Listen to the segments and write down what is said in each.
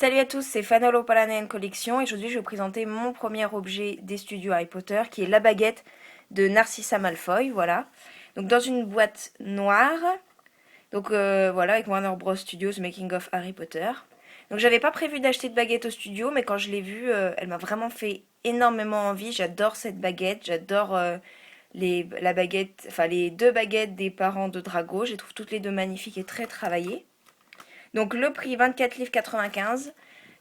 Salut à tous, c'est Fanolo Palanen Collection et aujourd'hui je vais vous présenter mon premier objet des studios Harry Potter qui est la baguette de Narcissa Malfoy, voilà. Donc dans une boîte noire, donc voilà, avec Warner Bros Studios Making of Harry Potter. Donc j'avais pas prévu d'acheter de baguette au studio, mais quand je l'ai vue, elle m'a vraiment fait énormément envie. J'adore cette baguette, j'adore la baguette, enfin les deux baguettes des parents de Drago, je les trouve toutes les deux magnifiques et très travaillées. Donc le prix 24 livres 95.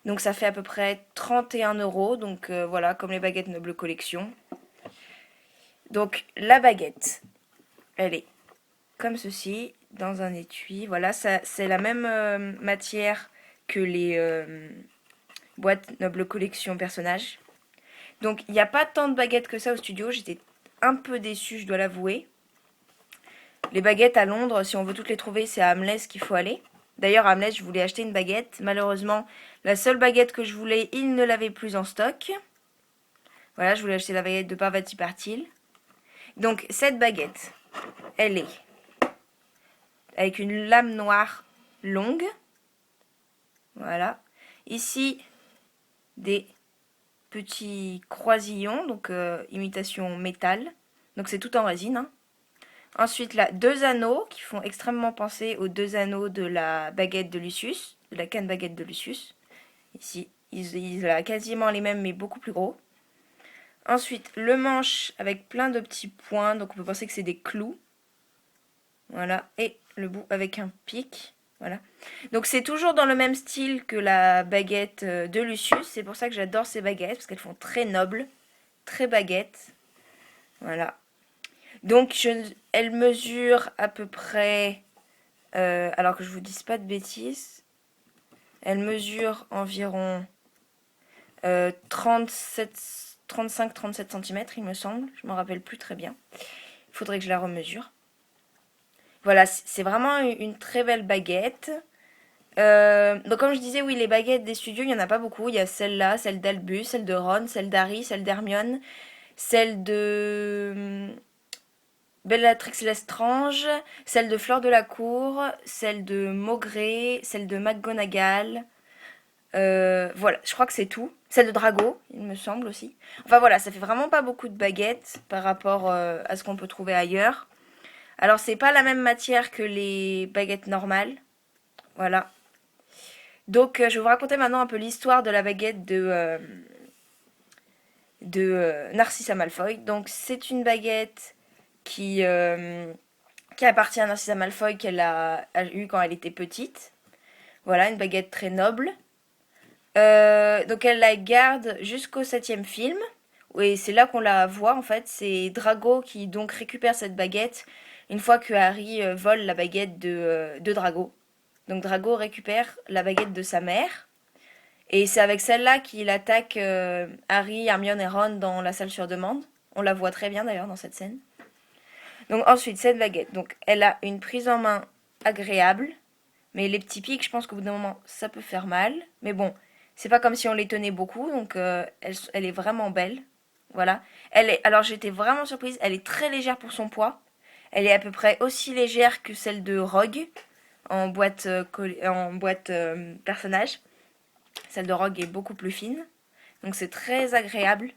Donc ça fait à peu près 31 euros. Donc voilà, comme les baguettes Noble Collection. Donc la baguette, elle est comme ceci, dans un étui. Voilà, ça c'est la même matière que les boîtes Noble Collection personnages. Donc il n'y a pas tant de baguettes que ça au studio. J'étais un peu déçue, je dois l'avouer. Les baguettes à Londres, si on veut toutes les trouver, c'est à Hamleys qu'il faut aller. D'ailleurs, à Hamleys, je voulais acheter une baguette. Malheureusement, la seule baguette que je voulais, il ne l'avait plus en stock. Voilà, je voulais acheter la baguette de Parvati Patil. Donc, cette baguette, elle est avec une lame noire longue. Voilà. Ici, des petits croisillons, donc imitation métal. Donc, c'est tout en résine, hein. Ensuite, là, deux anneaux qui font extrêmement penser aux deux anneaux de la baguette de Lucius, de la canne baguette de Lucius. Ici, ils ont quasiment les mêmes, mais beaucoup plus gros. Ensuite, le manche avec plein de petits points, donc on peut penser que c'est des clous. Voilà, et le bout avec un pic. Voilà. Donc c'est toujours dans le même style que la baguette de Lucius. C'est pour ça que j'adore ces baguettes, parce qu'elles font très nobles, très baguettes. Voilà. Donc, elle mesure à peu près, alors que je vous dise pas de bêtises, elle mesure environ 35-37 cm, il me semble. Je ne me rappelle plus très bien. Il faudrait que je la remesure. Voilà, c'est vraiment une très belle baguette. Donc comme je disais, oui, les baguettes des studios, il n'y en a pas beaucoup. Il y a celle-là, celle d'Albus, celle de Ron, celle d'Harry, celle d'Hermione, celle de Bellatrix Lestrange, celle de Fleur de la Cour, celle de Maugré, celle de McGonagall. Voilà, je crois que c'est tout. Celle de Drago, il me semble aussi. Enfin voilà, ça fait vraiment pas beaucoup de baguettes par rapport à ce qu'on peut trouver ailleurs. Alors c'est pas la même matière que les baguettes normales. Voilà. Donc je vais vous raconter maintenant un peu l'histoire de la baguette de Narcissa Malfoy. Donc c'est une baguette qui appartient à Narcissa Malfoy qu'elle a eue quand elle était petite. Voilà, une baguette très noble. Donc elle la garde jusqu'au 7e film. Et c'est là qu'on la voit en fait. C'est Drago qui donc récupère cette baguette une fois que Harry vole la baguette de Drago. Donc Drago récupère la baguette de sa mère. Et c'est avec celle-là qu'il attaque Harry, Hermione et Ron dans la salle sur demande. On la voit très bien d'ailleurs dans cette scène. Donc ensuite, cette baguette. Donc elle a une prise en main agréable. Mais les petits pics, je pense qu'au bout d'un moment, ça peut faire mal. Mais bon, c'est pas comme si on les tenait beaucoup. Donc elle est vraiment belle. Voilà. Alors j'étais vraiment surprise. Elle est très légère pour son poids. Elle est à peu près aussi légère que celle de Rogue en boîte, personnage. Celle de Rogue est beaucoup plus fine. Donc c'est très agréable.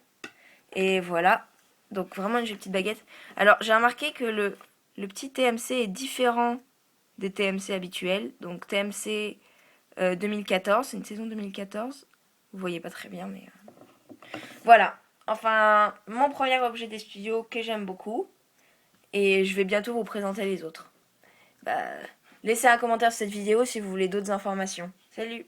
Et voilà. Donc vraiment une jolie petite baguette. Alors j'ai remarqué que le petit TMC est différent des TMC habituels. Donc TMC 2014, c'est une saison 2014. Vous voyez pas très bien, mais voilà. Enfin, mon premier objet des studios que j'aime beaucoup. Et je vais bientôt vous présenter les autres. Bah, laissez un commentaire sur cette vidéo si vous voulez d'autres informations. Salut!